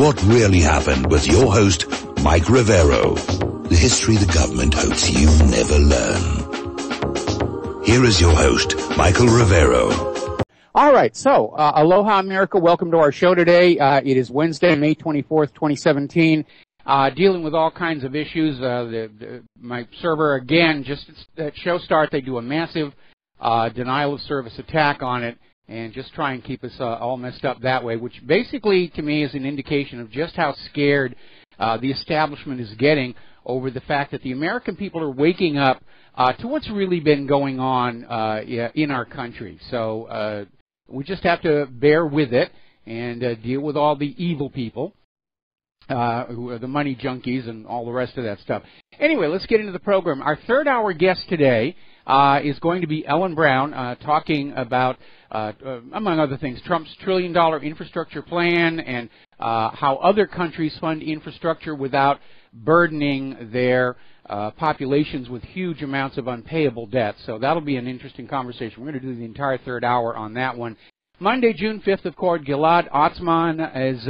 what really happened with your host, Mike Rivero. The history the government hopes you never learn. Here is your host, Michael Rivero. All right, so aloha, America. Welcome to our show today. It is Wednesday, May 24th, 2017. Dealing with all kinds of issues. My server, again, just at show start, they do a massive denial of service attack on it and just try and keep us all messed up that way, which basically, to me, is an indication of just how scared the establishment is getting over the fact that the American people are waking up to what's really been going on in our country. So we just have to bear with it and deal with all the evil people, who are the money junkies and all the rest of that stuff. Anyway, let's get into the program. Our third hour guest today is going to be Ellen Brown, talking about, among other things, Trump's $1 trillion infrastructure plan and how other countries fund infrastructure without burdening their populations with huge amounts of unpayable debt. So that'll be an interesting conversation. We're going to do the entire third hour on that one. Monday, June 5th, of course, Gilad Atzmon is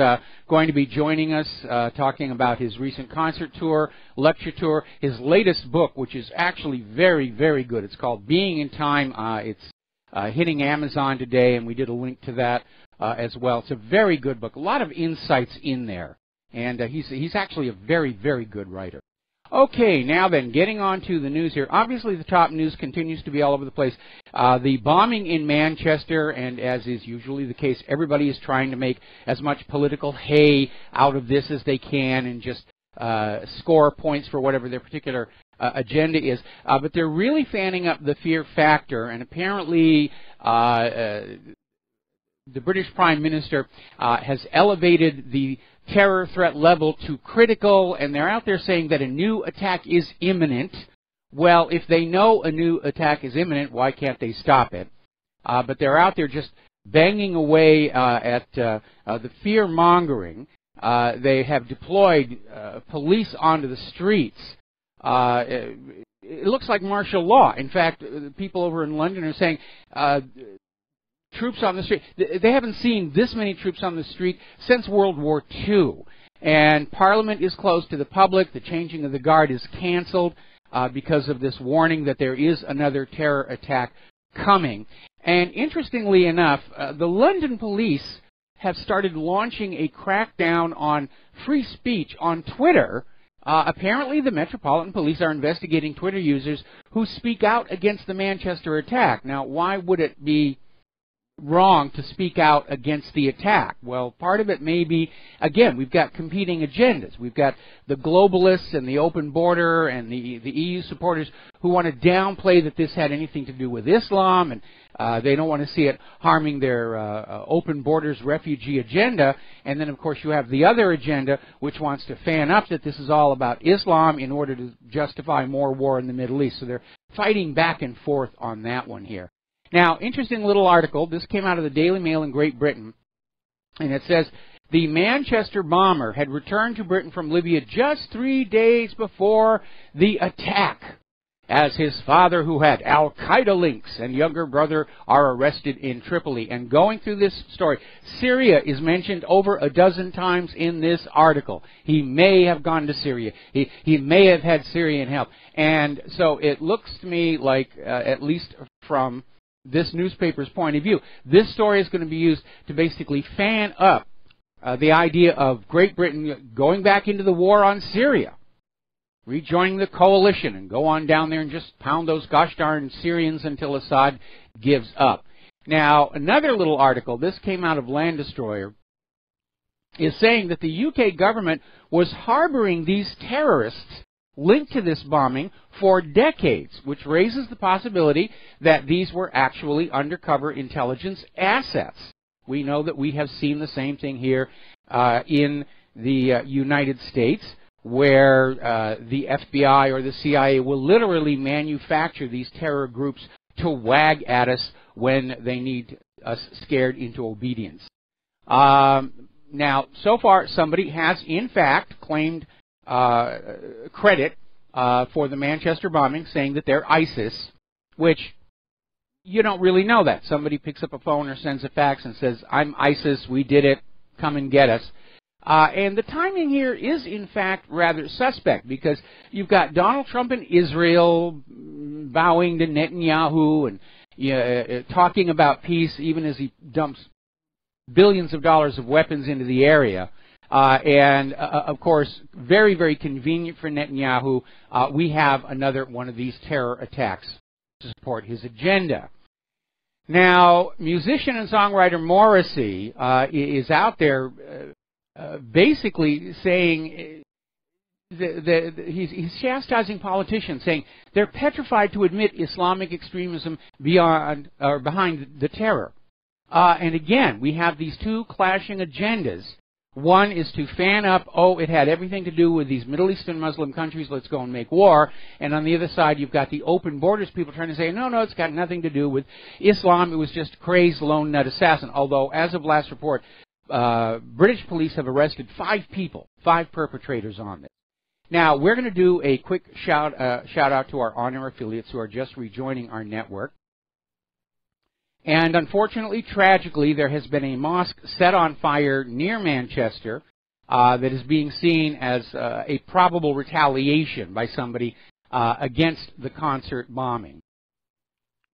going to be joining us, talking about his recent concert tour, lecture tour, his latest book, which is actually very, very good. It's called Being in Time. It's hitting Amazon today, and we did a link to that as well. It's a very good book. A lot of insights in there, and he's actually a very, very good writer. Okay, now then, getting on to the news here. Obviously, the top news continues to be all over the place. The bombing in Manchester, and as is usually the case, everybody is trying to make as much political hay out of this as they can and just score points for whatever their particular agenda is. But they're really fanning up the fear factor, and apparently the British Prime Minister has elevated the terror threat level to critical, and they're out there saying that a new attack is imminent. Well, if they know a new attack is imminent, why can't they stop it? But they're out there just banging away at the fear-mongering. They have deployed police onto the streets. It looks like martial law. In fact, people over in London are saying troops on the street. They haven't seen this many troops on the street since World War II. And Parliament is closed to the public. The changing of the guard is canceled because of this warning that there is another terror attack coming. And interestingly enough, the London police have started launching a crackdown on free speech on Twitter. Apparently, the Metropolitan Police are investigating Twitter users who speak out against the Manchester attack. Now, why would it be wrong to speak out against the attack? Well, part of it may be, again, we've got competing agendas. We've got the globalists and the open border and the EU supporters who want to downplay that this had anything to do with Islam, and they don't want to see it harming their open borders refugee agenda. And then, of course, you have the other agenda, which wants to fan up that this is all about Islam in order to justify more war in the Middle East. So they're fighting back and forth on that one here. Now, interesting little article. This came out of the Daily Mail in Great Britain, and it says, the Manchester bomber had returned to Britain from Libya just 3 days before the attack, as his father, who had al-Qaeda links, and younger brother are arrested in Tripoli. And going through this story, Syria is mentioned over a dozen times in this article. He may have gone to Syria. He may have had Syrian help. And so it looks to me like, at least from this newspaper's point of view, this story is going to be used to basically fan up the idea of Great Britain going back into the war on Syria, rejoining the coalition, and go on down there and just pound those gosh darn Syrians until Assad gives up. Now, another little article, this came out of Land Destroyer, is saying that the UK government was harboring these terrorists linked to this bombing for decades, which raises the possibility that these were actually undercover intelligence assets. We know that we have seen the same thing here in the United States, where the FBI or the CIA will literally manufacture these terror groups to wag at us when they need us scared into obedience. Now, so far, somebody has, in fact, claimed credit for the Manchester bombing, saying that they're ISIS, which you don't really know that. Somebody picks up a phone or sends a fax and says, I'm ISIS, we did it, come and get us. And the timing here is, in fact, rather suspect, because you've got Donald Trump in Israel bowing to Netanyahu and talking about peace, even as he dumps billions of dollars of weapons into the area. Of course, very, very convenient for Netanyahu, we have another one of these terror attacks to support his agenda. Now, musician and songwriter Morrissey is out there basically saying he's chastising politicians, saying they're petrified to admit Islamic extremism behind the terror. And again, we have these two clashing agendas. One is to fan up, it had everything to do with these Middle Eastern Muslim countries, let's go and make war. And on the other side, you've got the open borders people trying to say, no, it's got nothing to do with Islam, it was just a crazed lone nut assassin. Although, as of last report, British police have arrested 5 people, 5 perpetrators on this. Now, we're going to do a quick shout out to our on-air affiliates who are just rejoining our network. And unfortunately, tragically, there has been a mosque set on fire near Manchester that is being seen as a probable retaliation by somebody against the concert bombing.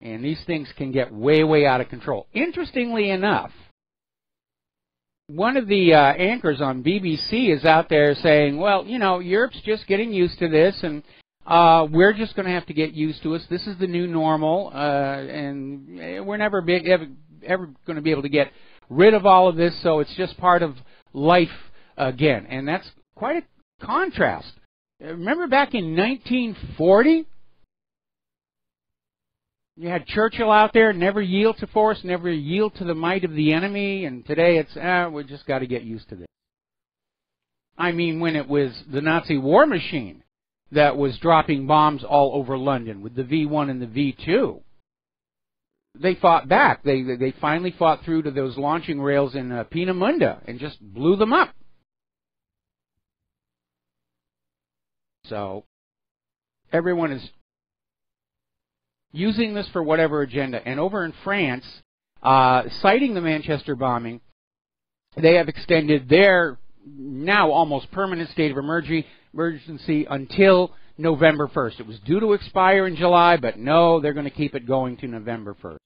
And these things can get way, way out of control. Interestingly enough, one of the anchors on BBC is out there saying, well, Europe's just getting used to this, and we're just going to have to get used to it. This is the new normal, and we're never ever going to be able to get rid of all of this, so it's just part of life again. And that's quite a contrast. Remember back in 1940? You had Churchill out there, never yield to force, never yield to the might of the enemy, and today it's, we just got to get used to this. I mean, when it was the Nazi war machine that was dropping bombs all over London with the V1 and the V2. They fought back. They finally fought through to those launching rails in Peenemünde and just blew them up. So everyone is using this for whatever agenda. And over in France, citing the Manchester bombing, they have extended their now almost permanent state of emergency until November 1st. It was due to expire in July, but no, they're going to keep it going to November 1st.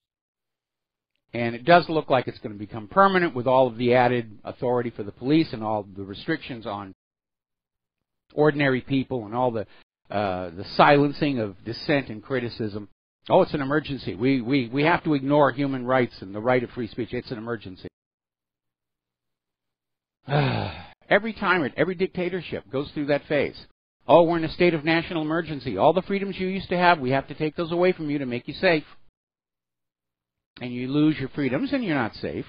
And it does look like it's going to become permanent with all of the added authority for the police and all the restrictions on ordinary people and all the silencing of dissent and criticism. Oh, it's an emergency. We have to ignore human rights and the right of free speech. It's an emergency. Every tyrant, every dictatorship goes through that phase. Oh, we're in a state of national emergency. All the freedoms you used to have, we have to take those away from you to make you safe. And you lose your freedoms and you're not safe.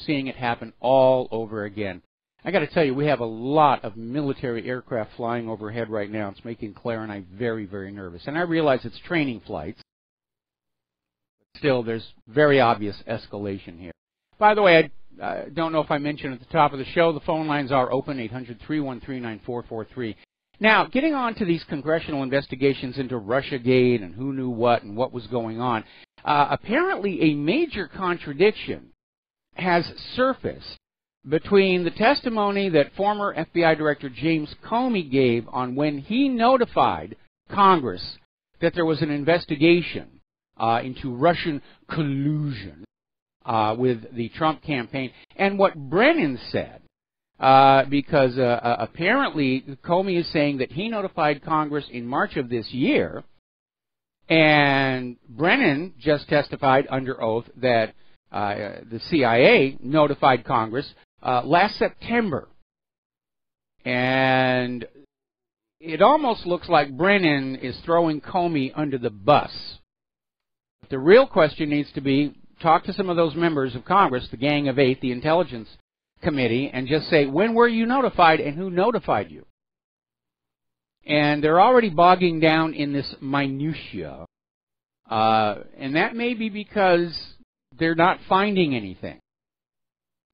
Seeing it happen all over again. I got to tell you, we have a lot of military aircraft flying overhead right now. It's making Claire and I very, very nervous. And I realize it's training flights. But still, there's very obvious escalation here. By the way, I don't know if I mentioned at the top of the show, the phone lines are open, 800-313-9443. Now, getting on to these congressional investigations into Russiagate and who knew what and what was going on, apparently a major contradiction has surfaced between the testimony that former FBI Director James Comey gave on when he notified Congress that there was an investigation into Russian collusion with the Trump campaign, and what Brennan said, because apparently Comey is saying that he notified Congress in March of this year, and Brennan just testified under oath that the CIA notified Congress last September. And it almost looks like Brennan is throwing Comey under the bus. But the real question needs to be, talk to some of those members of Congress, the Gang of Eight, the Intelligence Committee, and just say, when were you notified and who notified you? And they're already bogging down in this minutia. And that may be because they're not finding anything.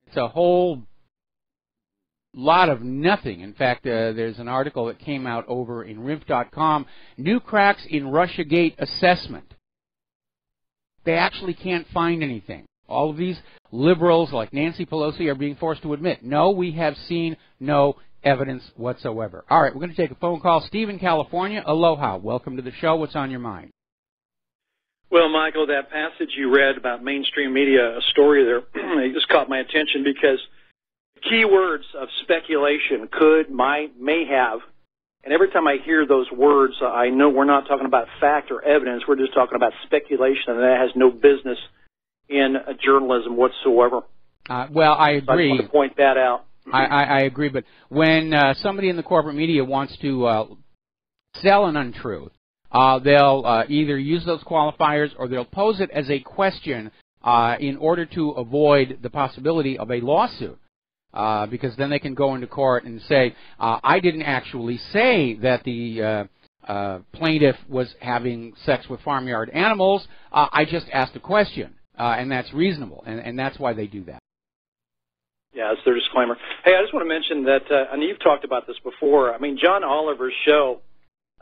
It's a whole lot of nothing. In fact, there's an article that came out over in RINF.com, New Cracks in Russiagate Assessment. They actually can't find anything. all of these liberals like Nancy Pelosi are being forced to admit, no, we have seen no evidence whatsoever. All right, we're going to take a phone call. Steve in California, aloha. Welcome to the show. What's on your mind? Well, Michael, that passage you read about mainstream media, a story there, it just caught my attention because key words of speculation, could, might, may have, and every time I hear those words, I know we're not talking about fact or evidence. We're just talking about speculation, and that has no business in journalism whatsoever. Well, I agree. So I just want to point that out. I agree, but when somebody in the corporate media wants to sell an untruth, they'll either use those qualifiers or they'll pose it as a question in order to avoid the possibility of a lawsuit. Because then they can go into court and say, I didn't actually say that the plaintiff was having sex with farmyard animals. I just asked a question, and that's reasonable, and that's why they do that. Yeah, it's their disclaimer. Hey, I just want to mention that, and you've talked about this before, I mean, John Oliver's show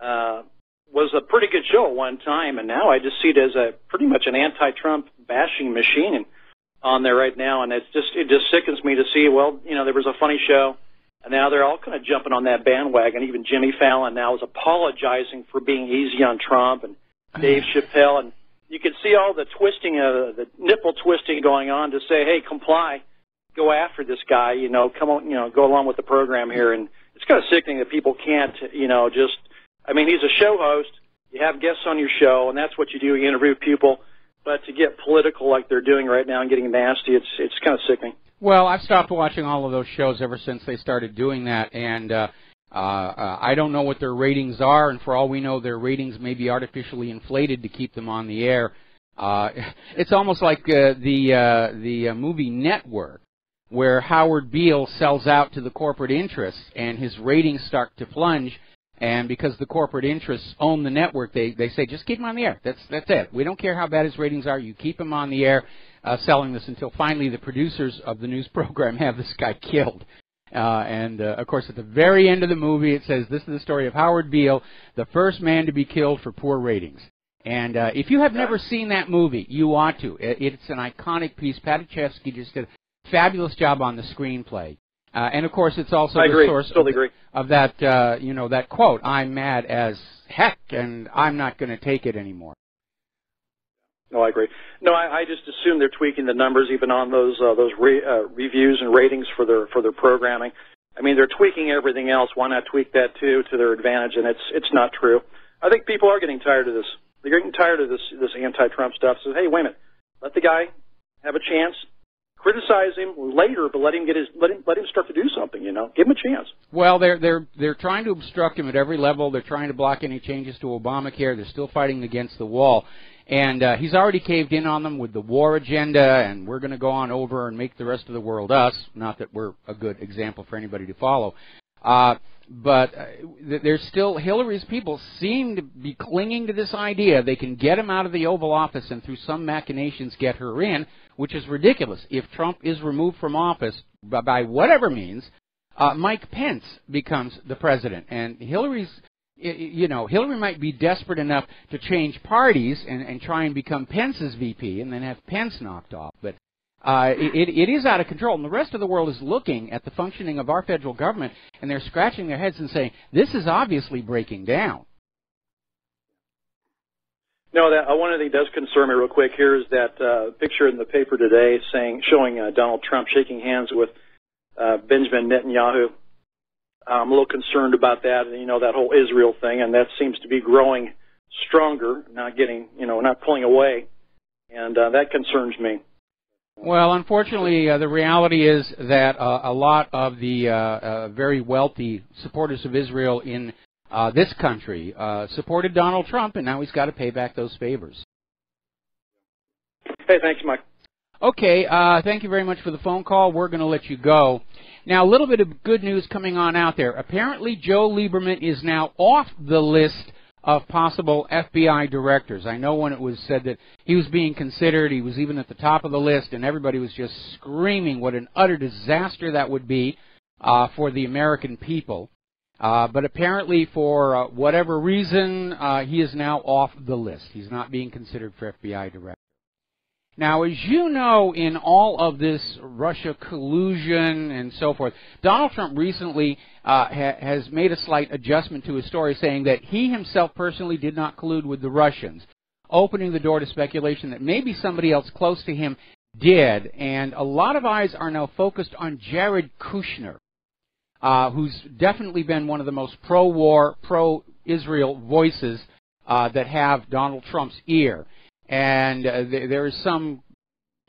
was a pretty good show at one time, and now I just see it as a pretty much an anti-Trump bashing machine on there right now, and it just sickens me to see, well, you know, there was a funny show, and now they're all kind of jumping on that bandwagon. Even Jimmy Fallon now is apologizing for being easy on Trump, and Dave Chappelle, and you can see all the twisting, the nipple twisting going on to say, hey, comply, go after this guy, you know, come on, you know, go along with the program here, and it's kind of sickening that people can't, you know, just, I mean, he's a show host, you have guests on your show, and that's what you do, you interview people. But to get political like they're doing right now and getting nasty, it's kind of sickening. Well, I've stopped watching all of those shows ever since they started doing that, and I don't know what their ratings are, and for all we know, their ratings may be artificially inflated to keep them on the air. It's almost like the movie Network, where Howard Beale sells out to the corporate interests, and his ratings start to plunge. And because the corporate interests own the network, they say, just keep him on the air. That's it. We don't care how bad his ratings are. You keep him on the air selling this until finally the producers of the news program have this guy killed. Of course, at the very end of the movie, it says, this is the story of Howard Beale, the first man to be killed for poor ratings. And if you have never seen that movie, you ought to. It's an iconic piece. Patichevsky just did a fabulous job on the screenplay. And of course, it's also the source of that, you know, that quote, I'm mad as heck, and I'm not going to take it anymore. No, I agree. No, I just assume they're tweaking the numbers even on those reviews and ratings for their programming. I mean, they're tweaking everything else. Why not tweak that too to their advantage? And it's not true. I think people are getting tired of this. They're getting tired of this anti-Trump stuff. So hey, wait a minute, let the guy have a chance. Criticize him later, but let him start to do something. You know, give him a chance. Well, they're trying to obstruct him at every level. They're trying to block any changes to Obamacare. They're still fighting against the wall, and he's already caved in on them with the war agenda. And we're going to go on over and make the rest of the world us. Not that we're a good example for anybody to follow. But there's still, Hillary's people seem to be clinging to this idea they can get him out of the Oval Office and through some machinations get her in, which is ridiculous. If Trump is removed from office by whatever means, Mike Pence becomes the president. And Hillary might be desperate enough to change parties and try and become Pence's VP and then have Pence knocked off. But it is out of control, and the rest of the world is looking at the functioning of our federal government, and they're scratching their heads and saying, this is obviously breaking down. No, one thing that does concern me real quick here is that picture in the paper today showing Donald Trump shaking hands with Benjamin Netanyahu. I'm a little concerned about that, and, you know, that whole Israel thing, and that seems to be growing stronger, not pulling away, and that concerns me. Well, unfortunately, the reality is that a lot of the very wealthy supporters of Israel in this country supported Donald Trump, and now he's got to pay back those favors. Hey, thanks, Mike. Okay, thank you very much for the phone call. We're going to let you go. Now, a little bit of good news coming on out there. Apparently, Joe Lieberman is now off the list of possible FBI directors. I know when it was said that he was being considered, he was even at the top of the list, and everybody was just screaming what an utter disaster that would be for the American people. But apparently, for whatever reason, he is now off the list. He's not being considered for FBI director. Now, as you know, in all of this Russia collusion and so forth, Donald Trump recently has made a slight adjustment to his story, saying that he himself personally did not collude with the Russians, opening the door to speculation that maybe somebody else close to him did. And a lot of eyes are now focused on Jared Kushner, who's definitely been one of the most pro-war, pro-Israel voices that have Donald Trump's ear. And there is some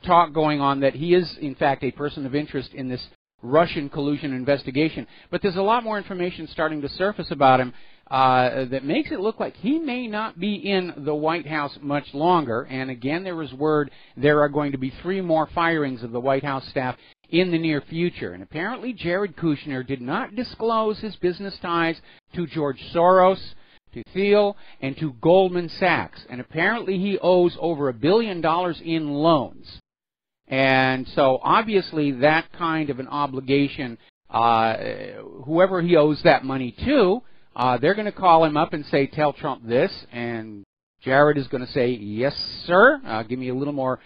talk going on that he is, in fact, a person of interest in this Russian collusion investigation. But there's a lot more information starting to surface about him that makes it look like he may not be in the White House much longer. And again, there is word there are going to be 3 more firings of the White House staff in the near future. And apparently Jared Kushner did not disclose his business ties to George Soros, to Thiel, and to Goldman Sachs. And apparently he owes over $1 billion in loans. And so obviously that kind of an obligation, whoever he owes that money to, they're going to call him up and say, tell Trump this. And Jared is going to say, yes, sir. Give me a little more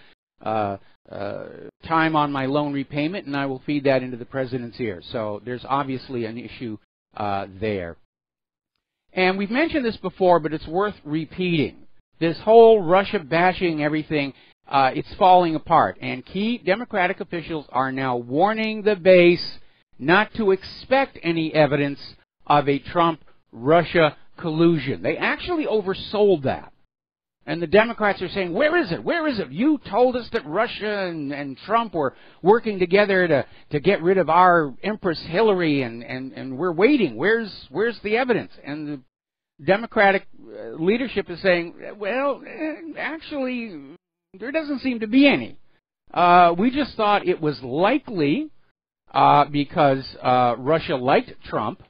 time on my loan repayment, and I will feed that into the president's ear. So there's obviously an issue there. And we've mentioned this before, but it's worth repeating. This whole Russia bashing everything, it's falling apart. And key Democratic officials are now warning the base not to expect any evidence of a Trump-Russia collusion. They actually oversold that. And the Democrats are saying, where is it? Where is it? You told us that Russia and Trump were working together to get rid of our Empress Hillary, and we're waiting. Where's the evidence? And the Democratic leadership is saying, well, actually, there doesn't seem to be any. We just thought it was likely because Russia liked Trump,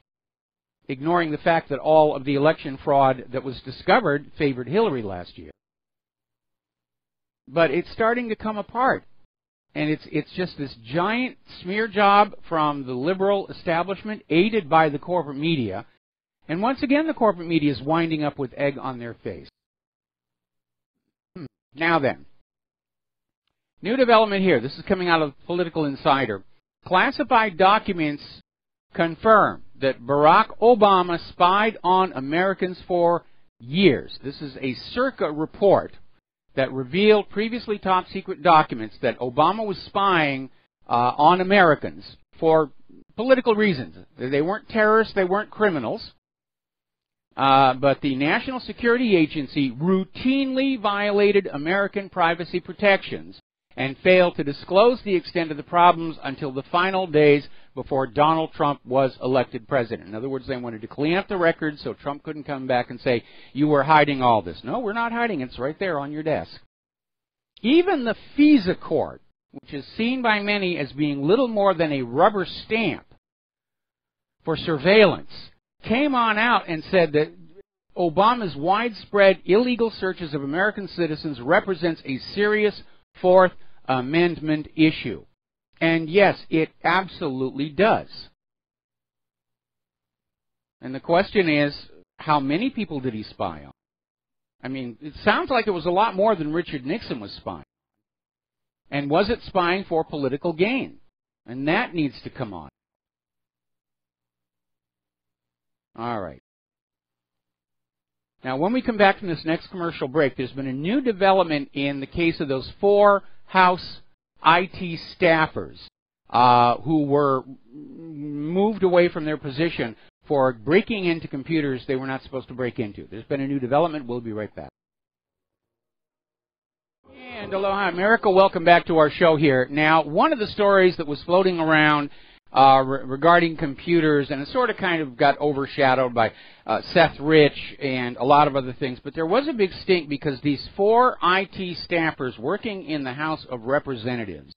ignoring the fact that all of the election fraud that was discovered favored Hillary last year. But it's starting to come apart. And it's just this giant smear job from the liberal establishment, aided by the corporate media. And once again, the corporate media is winding up with egg on their face. Now then, new development here. This is coming out of Political Insider. Classified documents confirm that Barack Obama spied on Americans for years. This is a Circa report that revealed previously top-secret documents that Obama was spying on Americans for political reasons. They weren't terrorists, they weren't criminals. But the National Security Agency routinely violated American privacy protections and failed to disclose the extent of the problems until the final days before Donald Trump was elected president. In other words, they wanted to clean up the records so Trump couldn't come back and say, you were hiding all this. No, we're not hiding. It's right there on your desk. Even the FISA court, which is seen by many as being little more than a rubber stamp for surveillance, came on out and said that Obama's widespread illegal searches of American citizens represents a serious Fourth Amendment issue. And yes, it absolutely does. And the question is, how many people did he spy on? I mean, it sounds like it was a lot more than Richard Nixon was spying. And was it spying for political gain? And that needs to come on. All right. Now, when we come back from this next commercial break, there's been a new development in the case of those 4 House IT staffers who were moved away from their position for breaking into computers they were not supposed to break into. There's been a new development. We'll be right back. And aloha, America. Welcome back to our show here. Now, one of the stories that was floating around regarding computers, and it sort of kind of got overshadowed by Seth Rich and a lot of other things, but there was a big stink because these 4 IT staffers working in the House of Representatives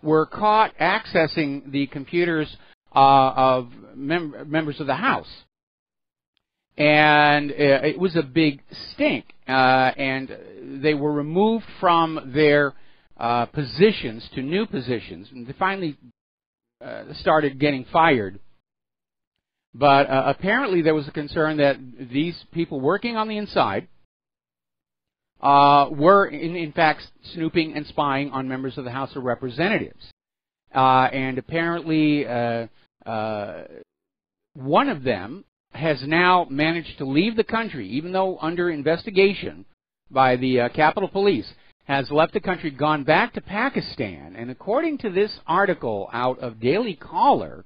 were caught accessing the computers of members of the House. And it was a big stink, and they were removed from their positions to new positions, and they finally started getting fired. But apparently there was a concern that these people working on the inside were in fact snooping and spying on members of the House of Representatives. And apparently one of them has now managed to leave the country, even though under investigation by the Capitol Police, has left the country, gone back to Pakistan, and according to this article out of Daily Caller,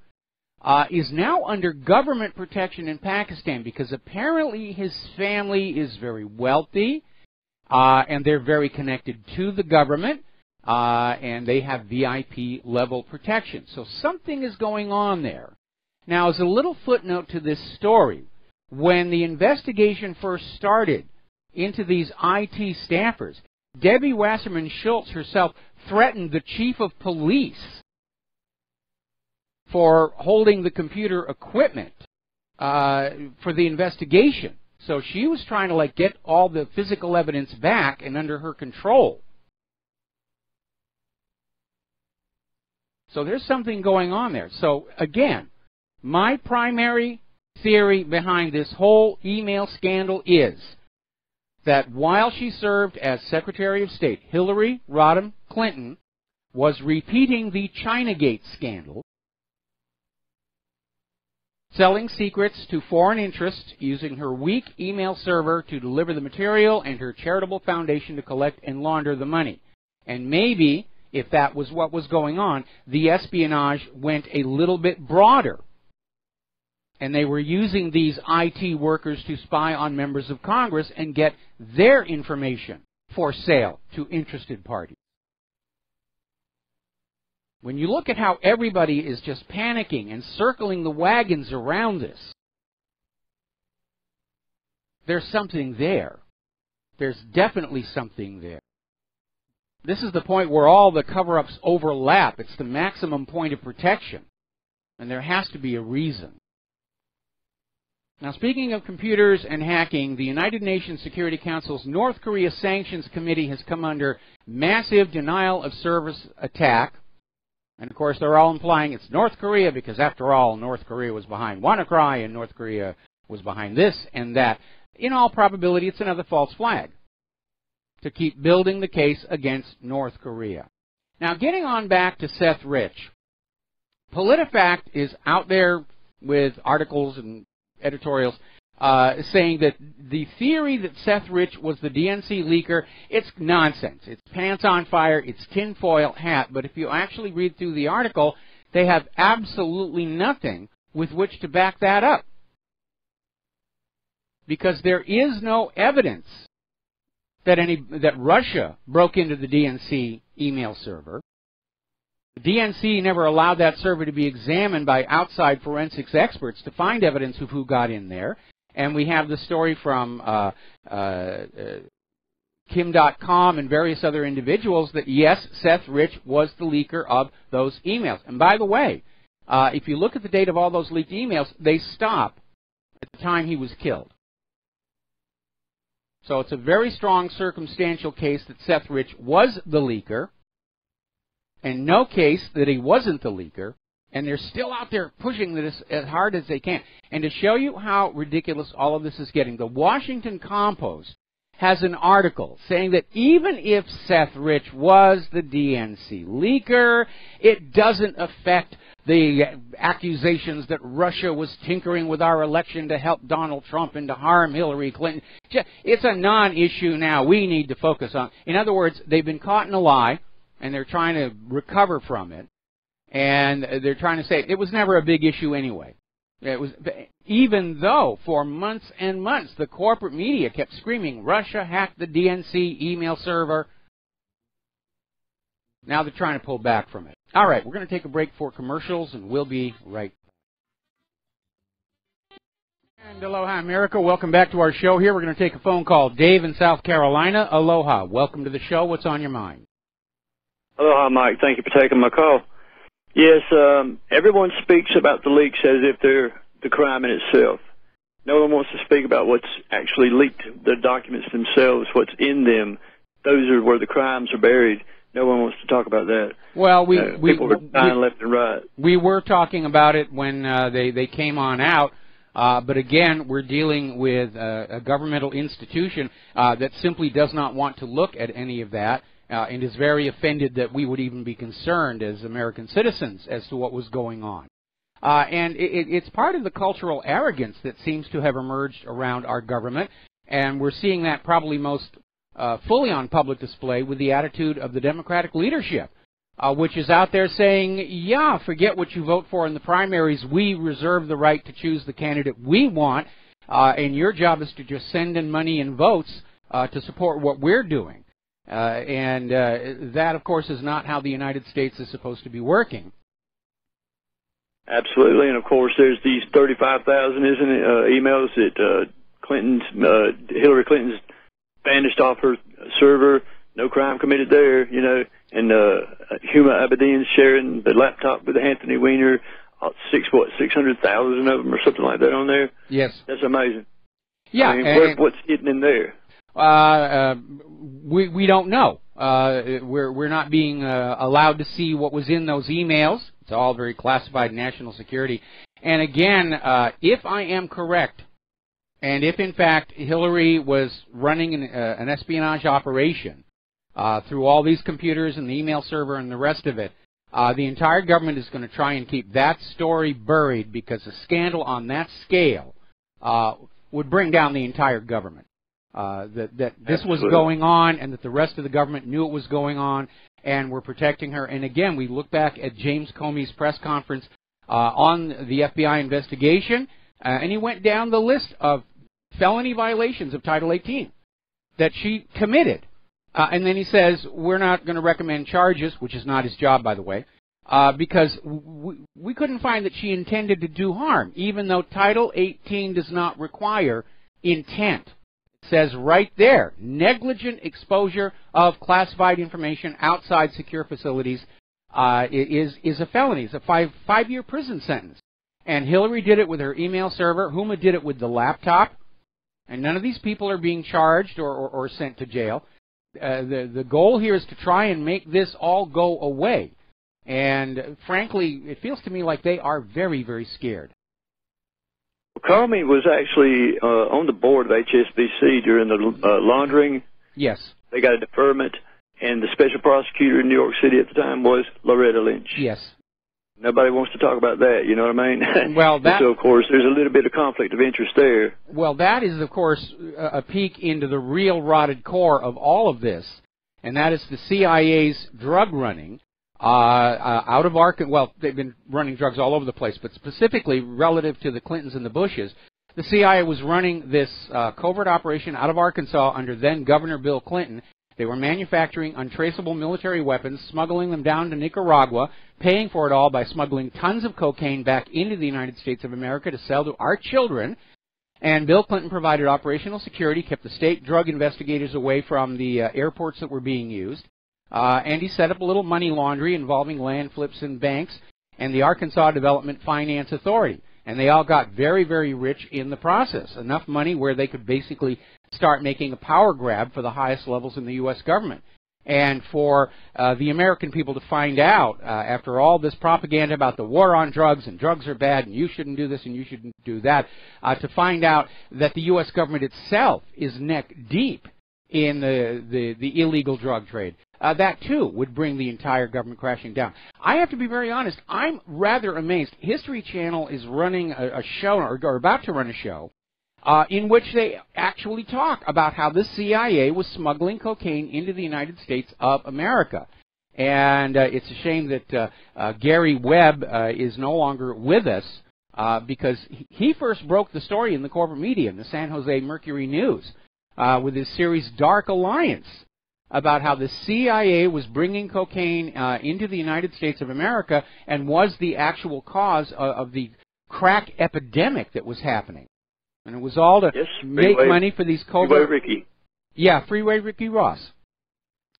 is now under government protection in Pakistan because apparently his family is very wealthy, and they're very connected to the government, and they have VIP level protection. So something is going on there. Now, as a little footnote to this story, when the investigation first started into these IT staffers, Debbie Wasserman Schultz herself threatened the chief of police for holding the computer equipment for the investigation. So she was trying to like get all the physical evidence back and under her control. So there's something going on there. So again, my primary theory behind this whole email scandal is that while she served as Secretary of State, Hillary Rodham Clinton was repeating the Chinagate scandal, selling secrets to foreign interests using her weak email server to deliver the material and her charitable foundation to collect and launder the money. And maybe, if that was what was going on, the espionage went a little bit broader. And they were using these IT workers to spy on members of Congress and get their information for sale to interested parties. When you look at how everybody is just panicking and circling the wagons around this, there's something there. There's definitely something there. This is the point where all the cover-ups overlap. It's the maximum point of protection. And there has to be a reason. Now, speaking of computers and hacking, the United Nations Security Council's North Korea Sanctions Committee has come under massive denial of service attack. And, of course, they're all implying it's North Korea because, after all, North Korea was behind WannaCry and North Korea was behind this and that. In all probability, it's another false flag to keep building the case against North Korea. Now, getting on back to Seth Rich, PolitiFact is out there with articles and editorials saying that the theory that Seth Rich was the DNC leaker, it's nonsense. It's pants on fire. It's tinfoil hat. But if you actually read through the article, they have absolutely nothing with which to back that up. Because there is no evidence that Russia broke into the DNC email server. The DNC never allowed that server to be examined by outside forensics experts to find evidence of who got in there. And we have the story from Kim.com and various other individuals that, yes, Seth Rich was the leaker of those emails. And by the way, if you look at the date of all those leaked emails, they stop at the time he was killed. So it's a very strong circumstantial case that Seth Rich was the leaker, and no case that he wasn't the leaker, and they're still out there pushing this as hard as they can. And to show you how ridiculous all of this is getting, the Washington Compost has an article saying that even if Seth Rich was the DNC leaker, it doesn't affect the accusations that Russia was tinkering with our election to help Donald Trump and to harm Hillary Clinton. It's a non-issue now. We need to focus on. In other words, they've been caught in a lie, and they're trying to recover from it. And they're trying to say it was never a big issue anyway. It was, even though for months and months the corporate media kept screaming, Russia hacked the DNC email server. Now they're trying to pull back from it. All right, we're going to take a break for commercials, and we'll be right back. And aloha, America. Welcome back to our show here. We're going to take a phone call. Dave in South Carolina. Aloha. Welcome to the show. What's on your mind? Aloha, Mike. Thank you for taking my call. Yes, everyone speaks about the leaks as if they're the crime in itself. No one wants to speak about what's actually leaked, the documents themselves, what's in them. Those are where the crimes are buried. No one wants to talk about that. Well, people are dying left and right. We were talking about it when they came on out. But again, we're dealing with a governmental institution that simply does not want to look at any of that and is very offended that we would even be concerned as American citizens as to what was going on. And it's part of the cultural arrogance that seems to have emerged around our government, and we're seeing that probably most fully on public display with the attitude of the Democratic leadership, which is out there saying, yeah, forget what you vote for in the primaries. We reserve the right to choose the candidate we want, and your job is to just send in money and votes to support what we're doing. And that, of course, is not how the United States is supposed to be working. Absolutely, and of course, there's these 35,000, isn't it, emails that Hillary Clinton's banished off her server. No crime committed there, you know. And Huma Abedin's sharing the laptop with Anthony Weiner, 600,000 of them or something like that on there. Yes, that's amazing. Yeah, I mean, what's hidden in there? We don't know. We're not being allowed to see what was in those emails. It's all very classified national security. And again, if I am correct, and if in fact Hillary was running an espionage operation through all these computers and the email server and the rest of it, the entire government is going to try and keep that story buried, because a scandal on that scale would bring down the entire government. That this was going on, and that the rest of the government knew it was going on, and were protecting her. And again, we look back at James Comey's press conference on the FBI investigation, and he went down the list of felony violations of Title 18 that she committed. And then he says, we're not going to recommend charges, which is not his job, by the way, because we couldn't find that she intended to do harm, even though Title 18 does not require intent. It says right there, negligent exposure of classified information outside secure facilities is a felony. It's a five-year prison sentence. And Hillary did it with her email server. Huma did it with the laptop. And none of these people are being charged or sent to jail. The goal here is to try and make this all go away. And frankly, it feels to me like they are very, very scared. Comey was actually on the board of HSBC during the laundering. Yes. They got a deferment, and the special prosecutor in New York City at the time was Loretta Lynch. Yes. Nobody wants to talk about that, you know what I mean? Well, so, of course, there's a little bit of conflict of interest there. Well, that is, of course, a peek into the real rotted core of all of this, and that is the CIA's drug running out of Arkansas. Well, they've been running drugs all over the place, but specifically relative to the Clintons and the Bushes, the CIA was running this covert operation out of Arkansas under then-Governor Bill Clinton. They were manufacturing untraceable military weapons, smuggling them down to Nicaragua, paying for it all by smuggling tons of cocaine back into the United States of America to sell to our children. And Bill Clinton provided operational security, kept the state drug investigators away from the airports that were being used. And he set up a little money laundry involving land flips and banks and the Arkansas Development Finance Authority. And they all got very, very rich in the process, enough money where they could basically start making a power grab for the highest levels in the U.S. government. And for the American people to find out, after all this propaganda about the war on drugs and drugs are bad and you shouldn't do this and you shouldn't do that, to find out that the U.S. government itself is neck deep in the illegal drug trade. That, too, would bring the entire government crashing down. I have to be very honest. I'm rather amazed. History Channel is running a show, or about to run a show, in which they actually talk about how the CIA was smuggling cocaine into the United States of America. And it's a shame that Gary Webb is no longer with us, because he first broke the story in the corporate media, in the San Jose Mercury News, with his series Dark Alliance, about how the CIA was bringing cocaine into the United States of America and was the actual cause of the crack epidemic that was happening. And it was all to make money for these covert... Freeway Ricky. Yeah, Freeway Ricky Ross.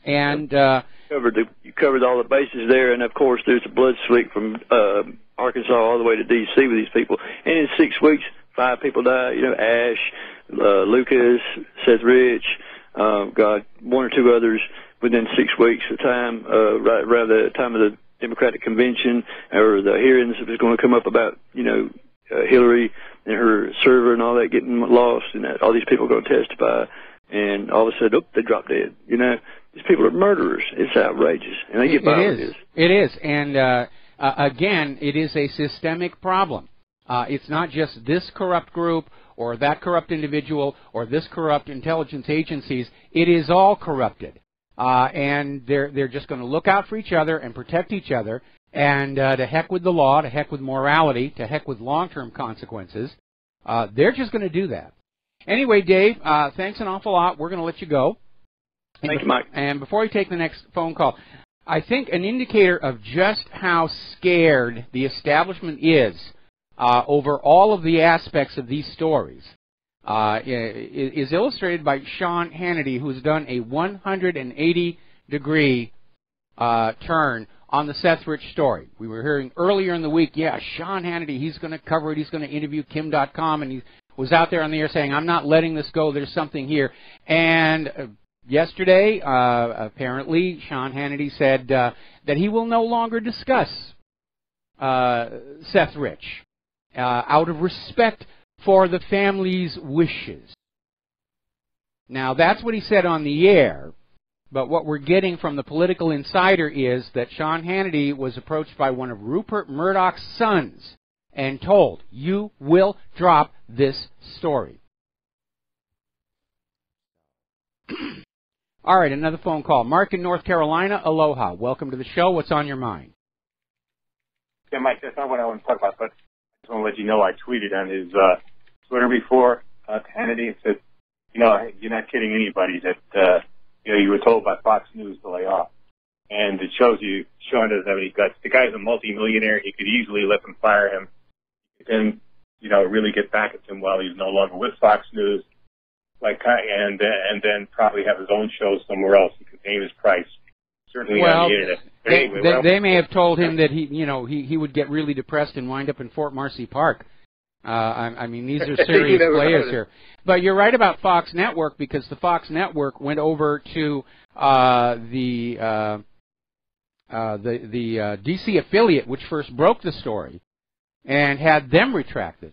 And... You covered all the bases there, and of course there's a blood slick from Arkansas all the way to D.C. with these people. And in 6 weeks, 5 people died. You know, Ash, Lucas, Seth Rich... one or two others within 6 weeks of time, right around the time of the Democratic convention or the hearings that was going to come up about, you know, Hillary and her server and all that getting lost, and that all these people are going to testify, and all of a sudden, they drop dead. These people are murderers. It's outrageous, and they get by with this. It is, and again, it is a systemic problem. It's not just this corrupt group or that corrupt individual or this corrupt intelligence agencies. It is all corrupted, and they're just going to look out for each other and protect each other. And to heck with the law, to heck with morality, to heck with long-term consequences. They're just going to do that. Anyway, Dave, thanks an awful lot. We're going to let you go. Thank you, Mike. And before we take the next phone call, I think an indicator of just how scared the establishment is over all of the aspects of these stories is illustrated by Sean Hannity, who's done a 180-degree turn on the Seth Rich story. We were hearing earlier in the week, Sean Hannity, he's going to cover it, he's going to interview Kim.com, and he was out there on the air saying, I'm not letting this go, there's something here. And yesterday, apparently, Sean Hannity said that he will no longer discuss Seth Rich out of respect for the family's wishes. Now, that's what he said on the air. But what we're getting from the political insider is that Sean Hannity was approached by one of Rupert Murdoch's sons and told, you will drop this story. All right, another phone call. Mark in North Carolina, aloha. Welcome to the show. What's on your mind? Yeah, Mike, that's not what I want to talk about, but I just want to let you know I tweeted on his Twitter before Hannity and said, you're not kidding anybody that you were told by Fox News to lay off. And it shows you Sean doesn't have any guts. The guy's a multimillionaire. He could easily let them fire him. Then, really get back at him while he's no longer with Fox News. And then probably have his own show somewhere else. He could name his price. Certainly on the internet. But anyway, they may have told him that he would get really depressed and wind up in Fort Marcy Park. I mean, these are serious players here. But you're right about Fox Network, because the Fox Network went over to the D.C. affiliate, which first broke the story, and had them retracted.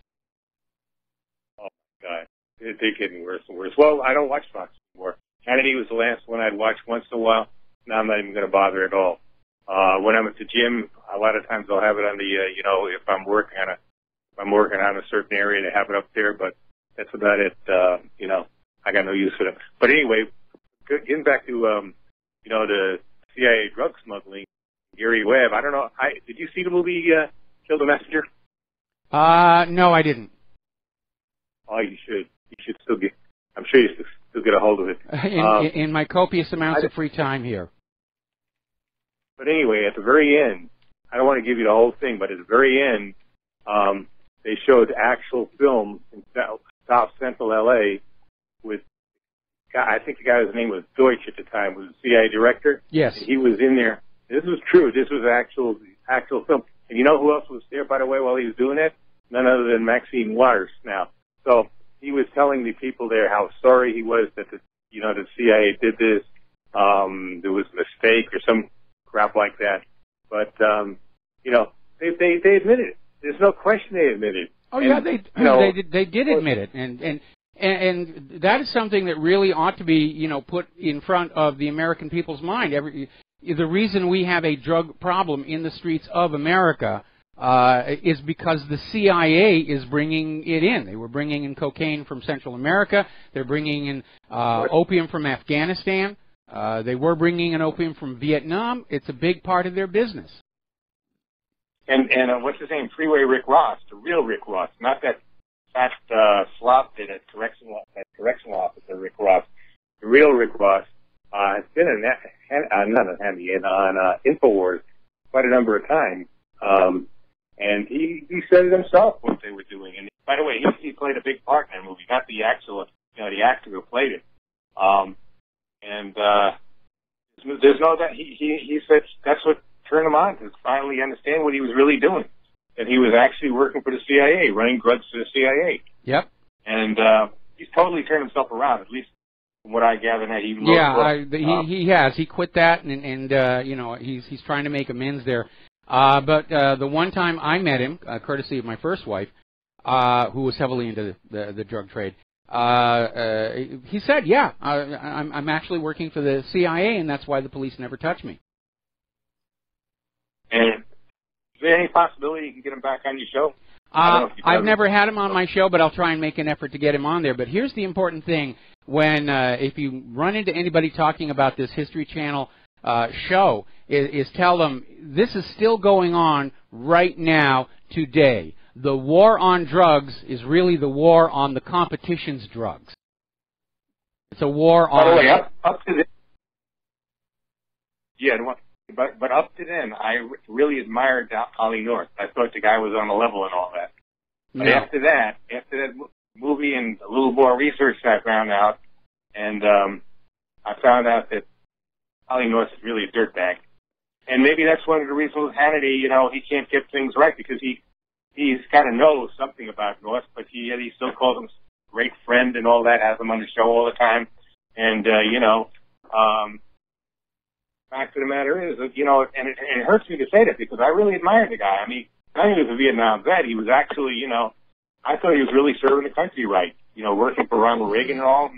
Oh, my God. They're getting worse and worse. Well, I don't watch Fox anymore. Hannity was the last one I'd watch once in a while. Now I'm not even going to bother at all. When I'm at the gym, a lot of times I'll have it on the, if I'm working on a certain area, to have it up there, but that's about it. I got no use for them. But anyway, getting back to, the CIA drug smuggling, Gary Webb, I don't know, did you see the movie, Kill the Messenger? No, I didn't. Oh, you should. You should still get, I'm sure you still get a hold of it. In my copious amounts of free time here. But anyway, at the very end, I don't want to give you the whole thing, but at the very end, they showed actual film in South Central L.A. with, I think the guy's name was Deutsch at the time, was the CIA director. Yes. And he was in there. This was true. This was actual film. And you know who else was there, by the way, while he was doing it? None other than Maxine Waters now. So he was telling the people there how sorry he was that the CIA did this. There was a mistake or some crap like that. But, they admitted it. There's no question they admitted it. Oh, and, they did admit it. And that is something that really ought to be, put in front of the American people's mind. The reason we have a drug problem in the streets of America is because the CIA is bringing it in. They were bringing in cocaine from Central America. They're bringing in opium from Afghanistan. They were bringing in opium from Vietnam. It's a big part of their business. And what's his name? Freeway Rick Ross, the real Rick Ross, not that fat slop in a correctional officer Rick Ross. The real Rick Ross has been on InfoWars quite a number of times. And he said it himself what they were doing. And by the way, he played a big part in that movie, not the actual, the actor who played it. There's no doubt. He said that's what turned him on, to finally understand what he was really doing. That he was actually working for the CIA, running drugs for the CIA. Yep. And he's totally turned himself around, at least from what I gather. That he he has. He quit that, and he's trying to make amends there. But the one time I met him, courtesy of my first wife, who was heavily into the drug trade. He said, yeah, I'm actually working for the CIA, and that's why the police never touch me. And is there any possibility you can get him back on your show? I've never had him on my show, but I'll try and make an effort to get him on there. But here's the important thing. When if you run into anybody talking about this History Channel show, is tell them this is still going on right now today. The war on drugs is really the war on the competition's drugs. It's a war on... By the way, up to this... Yeah, but up to then, I really admired Ollie North. I thought the guy was on the level and all that. But after that movie and a little more research I found out, and I found out that Ollie North is really a dirtbag. And maybe that's one of the reasons with Hannity, he can't get things right, because he's kind of knows something about North, but he still calls him great friend and all that, has him on the show all the time. And, fact of the matter is, and it hurts me to say that, because I really admire the guy. I mean, not only was a Vietnam vet, he was actually, I thought he was really serving the country right, working for Ronald Reagan and all.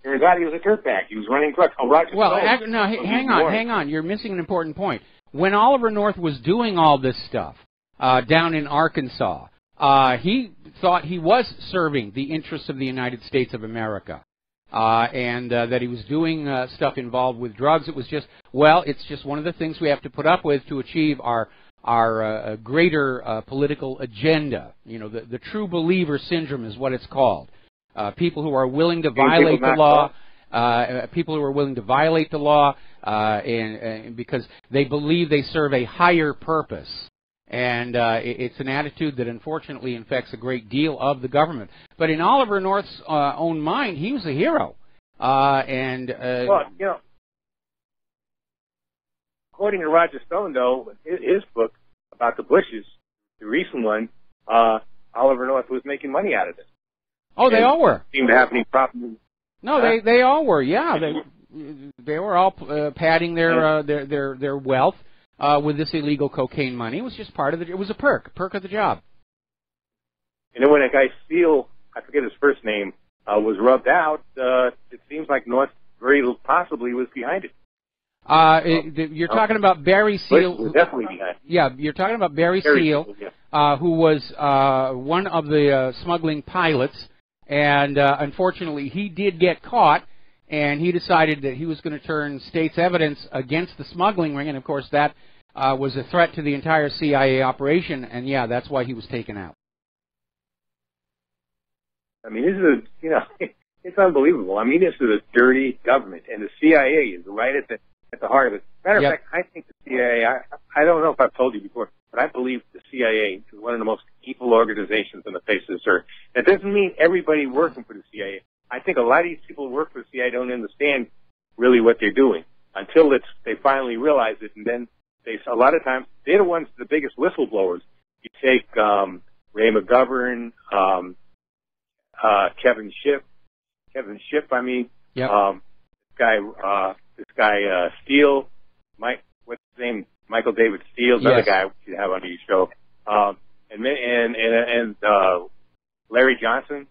Turns out he was a dirtbag. He was running drugs. Oh, Roger Stone. No, hang on. You're missing an important point. When Oliver North was doing all this stuff down in Arkansas, he thought he was serving the interests of the United States of America. And that he was doing stuff involved with drugs. It was just, it's just one of the things we have to put up with to achieve our greater political agenda. The true believer syndrome is what it's called. People who are willing to violate the law, and because they believe they serve a higher purpose. And it's an attitude that unfortunately infects a great deal of the government. But in Oliver North's own mind, he was a hero. According to Roger Stone, though, his book about the Bushes, the recent one, Oliver North was making money out of it. Oh, they all were. Seemed to have any problems. No, they all were. Yeah, they were all padding their wealth. With this illegal cocaine money. It was just part of it was a perk of the job. And then when that guy Steele, I forget his first name, was rubbed out, it seems like North very possibly was behind it. You're talking about Barry Seal. Definitely behind it. Yeah, you're talking about Barry Seal, who was one of the smuggling pilots, and unfortunately he did get caught. And he decided that he was going to turn state's evidence against the smuggling ring, and of course that was a threat to the entire CIA operation, and that's why he was taken out. I mean, this is it's unbelievable. I mean, this is a dirty government, and the CIA is right at the heart of it. Matter of fact, I think the CIA, I don't know if I've told you before, but I believe the CIA is one of the most evil organizations on the face of this earth. That doesn't mean everybody working for the CIA. I think a lot of these people who work for the CIA don't understand really what they're doing until they finally realize it, and then a lot of times they're the ones, the biggest whistleblowers. You take Ray McGovern, Kevin Schiff. This guy Steele, what's his name? Michael David Steele, another guy we should have on your show, and Larry Johnson.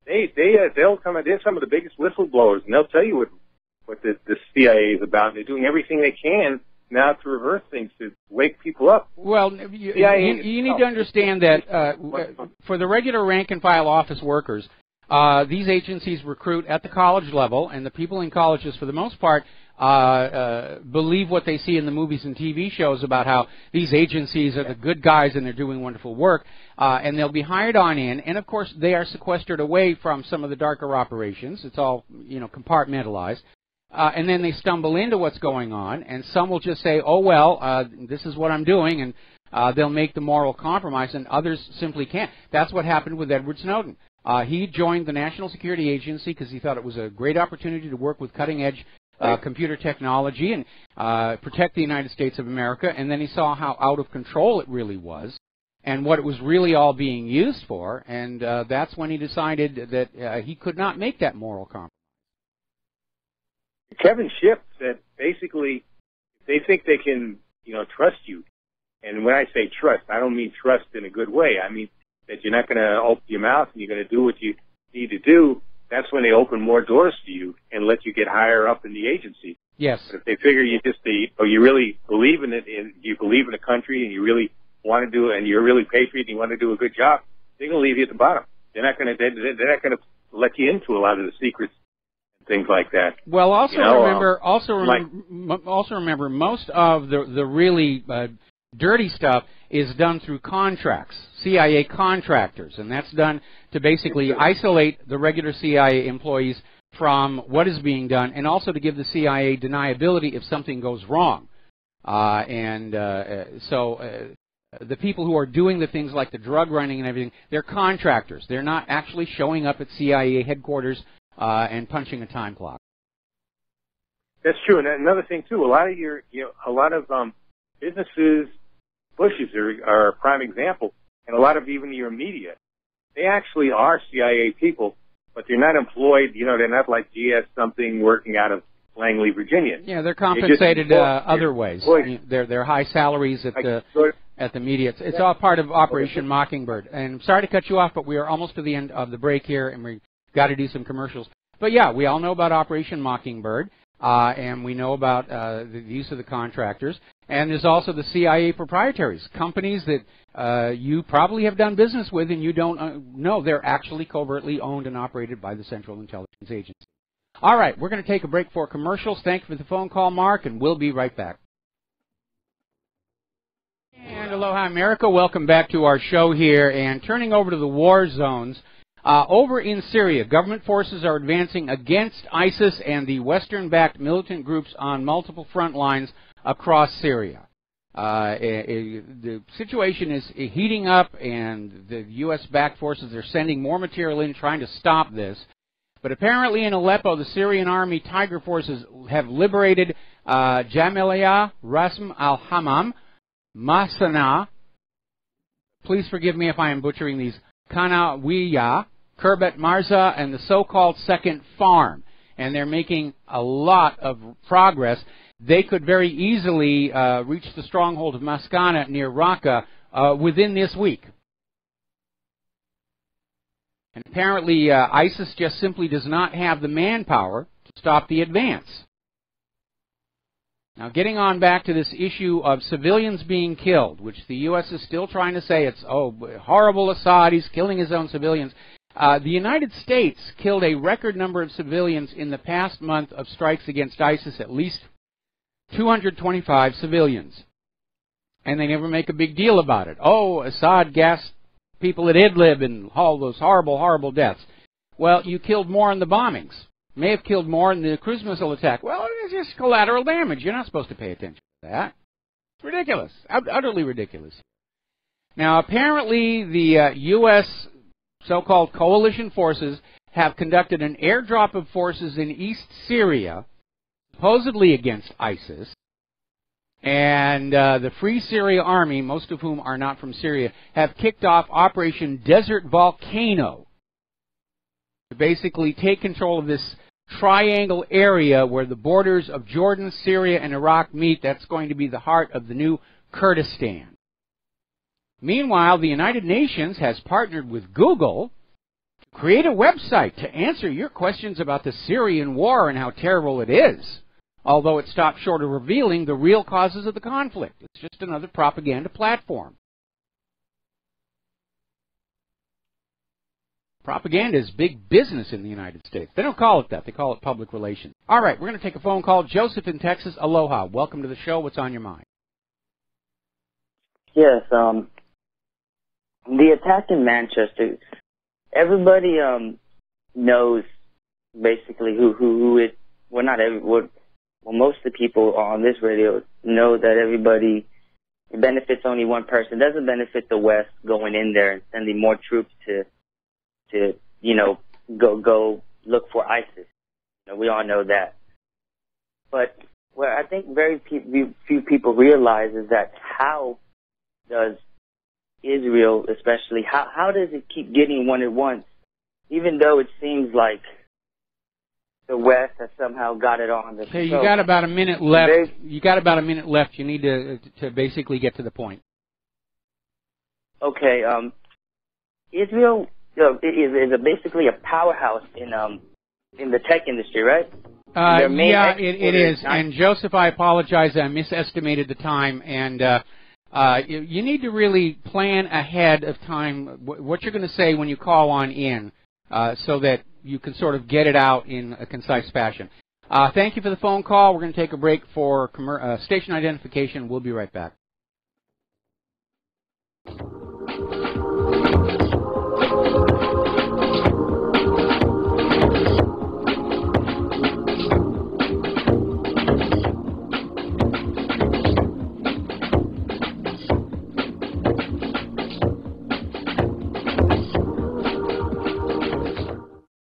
They'll come in. They're some of the biggest whistleblowers, and they'll tell you what the CIA is about. They're doing everything they can now to reverse things, to wake people up. Well, you need to understand that for the regular rank-and-file office workers, these agencies recruit at the college level, and the people in colleges, for the most part, believe what they see in the movies and TV shows about how these agencies are the good guys and they're doing wonderful work, and they'll be hired on in, and of course they are sequestered away from some of the darker operations. It's all, compartmentalized. And then they stumble into what's going on, and some will just say, oh, well, this is what I'm doing, and they'll make the moral compromise, and others simply can't. That's what happened with Edward Snowden. He joined the National Security Agency because he thought it was a great opportunity to work with cutting-edge computer technology and protect the United States of America, and then he saw how out of control it really was and what it was really all being used for, and that's when he decided that he could not make that moral compromise. Kevin Schiff said basically they think they can, trust you. And when I say trust, I don't mean trust in a good way. I mean, that you're not going to open your mouth and you're going to do what you need to do, that's when they open more doors to you and let you get higher up in the agency. Yes. But if they figure you you really believe in it, and you believe in the country, and you really want to do it, and you're really patriot, and you want to do a good job, they're going to leave you at the bottom. They're not going to let you into a lot of the secrets and things like that. Well, also remember, most of the really dirty stuff is done through contracts, CIA contractors, and that's done to basically isolate the regular CIA employees from what is being done, and also to give the CIA deniability if something goes wrong. So the people who are doing the things like the drug running and everything, they're contractors. They're not actually showing up at CIA headquarters and punching a time clock. That's true. And another thing too, a lot of businesses, Bushes are a prime example, and a lot of even your media, they actually are CIA people, but they're not employed. They're not like GS something working out of Langley, Virginia. Yeah, they're compensated other ways. They're high salaries at the media. It's all part of Operation Mockingbird. And I'm sorry to cut you off, but we are almost to the end of the break here, and we've got to do some commercials. But yeah, we all know about Operation Mockingbird, and we know about the use of the contractors. And there's also the CIA proprietaries, companies that you probably have done business with and you don't know they're actually covertly owned and operated by the Central Intelligence Agency. All right, we're going to take a break for commercials. Thank you for the phone call, Mark, and we'll be right back. And aloha, America. Welcome back to our show here. And turning over to the war zones, over in Syria, government forces are advancing against ISIS and the Western-backed militant groups on multiple front lines across Syria. The situation is heating up, and the U.S.-backed forces are sending more material in trying to stop this. But apparently in Aleppo, the Syrian Army Tiger forces have liberated Jamilia, Rasm al-Hammam, Masana, please forgive me if I am butchering these, Kanawiya, Kerbet Marza, and the so-called Second Farm. And they're making a lot of progress. They could very easily reach the stronghold of Maskana near Raqqa within this week. And apparently ISIS just simply does not have the manpower to stop the advance. Now, getting on back to this issue of civilians being killed, which the U.S. is still trying to say it's, horrible Assad, he's killing his own civilians. The United States killed a record number of civilians in the past month of strikes against ISIS, at least 225 civilians. And they never make a big deal about it. Oh, Assad gassed people at Idlib and all those horrible, horrible deaths. Well, you killed more in the bombings. May have killed more in the cruise missile attack. Well, it's just collateral damage. You're not supposed to pay attention to that. It's ridiculous. Utterly ridiculous. Now, apparently the U.S. so-called coalition forces have conducted an airdrop of forces in East Syria, supposedly against ISIS, and the Free Syria Army, most of whom are not from Syria, have kicked off Operation Desert Volcano to basically take control of this triangle area where the borders of Jordan, Syria, and Iraq meet. That's going to be the heart of the new Kurdistan. Meanwhile, the United Nations has partnered with Google to create a website to answer your questions about the Syrian war and how terrible it is, although it stopped short of revealing the real causes of the conflict. It's just another propaganda platform. Propaganda is big business in the United States. They don't call it that. They call it public relations. All right, we're going to take a phone call. Joseph in Texas. Aloha. Welcome to the show. What's on your mind? Yes, the attack in Manchester, everybody knows basically who it, well, not everyone, well, most of the people on this radio know that everybody, it benefits only one person. It doesn't benefit the West going in there and sending more troops to go look for ISIS. We all know that. But what I think very few people realize is that how does Israel, especially, how does it keep getting what it wants, even though it seems like the West has somehow got it on the Okay, you got about a minute left. You need to basically get to the point. Okay. Israel is basically a powerhouse in the tech industry, right? Yeah, it is. And Joseph, I apologize. I misestimated the time. And you need to really plan ahead of time what you're going to say when you call on in so that you can sort of get it out in a concise fashion. Thank you for the phone call. We're going to take a break for station identification. We'll be right back.